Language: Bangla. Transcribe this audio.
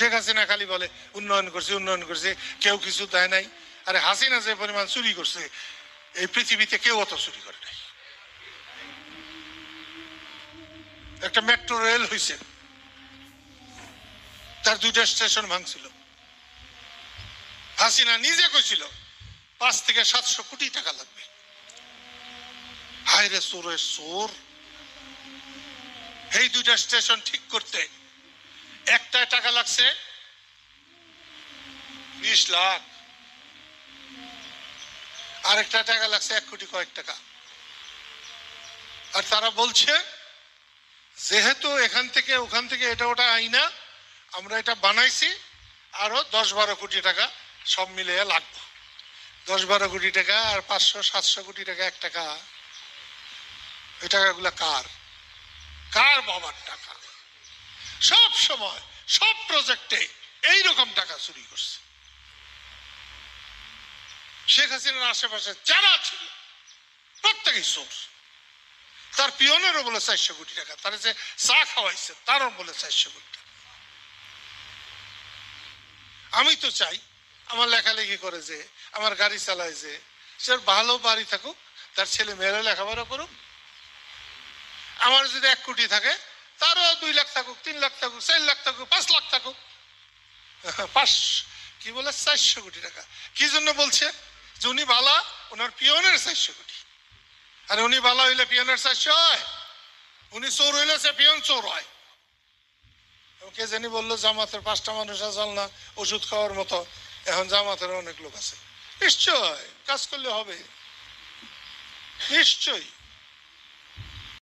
শেখ হাসিনা খালি বলে উন্নয়ন করছে উন্নয়ন করছে, কেউ কিছু দেয় নাই। আরে হাসিনা যে পরিমাণ চুরি করছে এই পৃথিবীতে কেউ অত চুরি করে নাই। একটা মেট্রো রেল হয়েছে, তার 2টা স্টেশন ভাঙছিল। হাসিনা নিজে কইছিল 5 থেকে 700 কোটি টাকা লাগবে। হায় রে চোরের চোর, এই 2টা স্টেশন ঠিক করতে একটায় টাকা লাগছে 20 লাখ, আরেকটা টাকা লাগছে 1 কোটি কয়েক টাকা। আর তারা বলছে যেহেতু এখান থেকে ওখান থেকে এটা ওটা আইনা আমরা এটা বানাইছি, আরো 10-12 কোটি টাকা সব মিলে লাগবে। 10-12 কোটি টাকা আর 500-700 কোটি টাকা এক টাকা, এই টাকাগুলা কার? কার বাবার টাকা? সব সময় সব প্রজেক্টে এইরকম টাকা চুরি করছে। শেখ হাসিনার আশেপাশে যারা ছিল প্রত্যেকেই চোর। তার পিয়নেরও বলে 400 কোটি টাকা, তার যে চা খাওয়াইছে তারও বলে 400 কোটি টাকা। আমি তো চাই আমার লেখালেখি করে যে, আমার গাড়ি চালায় যে, সে ভালো বাড়ি থাকুক, তার ছেলে মেয়েরা লেখাপড়া করুক। আমার যদি 1 কোটি থাকে তারও 2 লাখ থাকুক, 3 লাখ থাকুক, 4 লাখ থাকুক, 5 লাখ থাকুক। 400 কোটি টাকা কি জন্য বলছে? যে উনি বালা, ওনার পিয়নের 400 কোটি। আর উনি বালা হইলে পিয়নের 400 হয়? উনি চোর হইলে সে পিয়ন চোর হয়? কে জানি বললো জামাতের 5টা মানুষ আসল না ওষুধ খাওয়ার মতো, এখন জামাতের অনেক লোক আছে। নিশ্চয় কাজ করলে হবে, নিশ্চয়ই।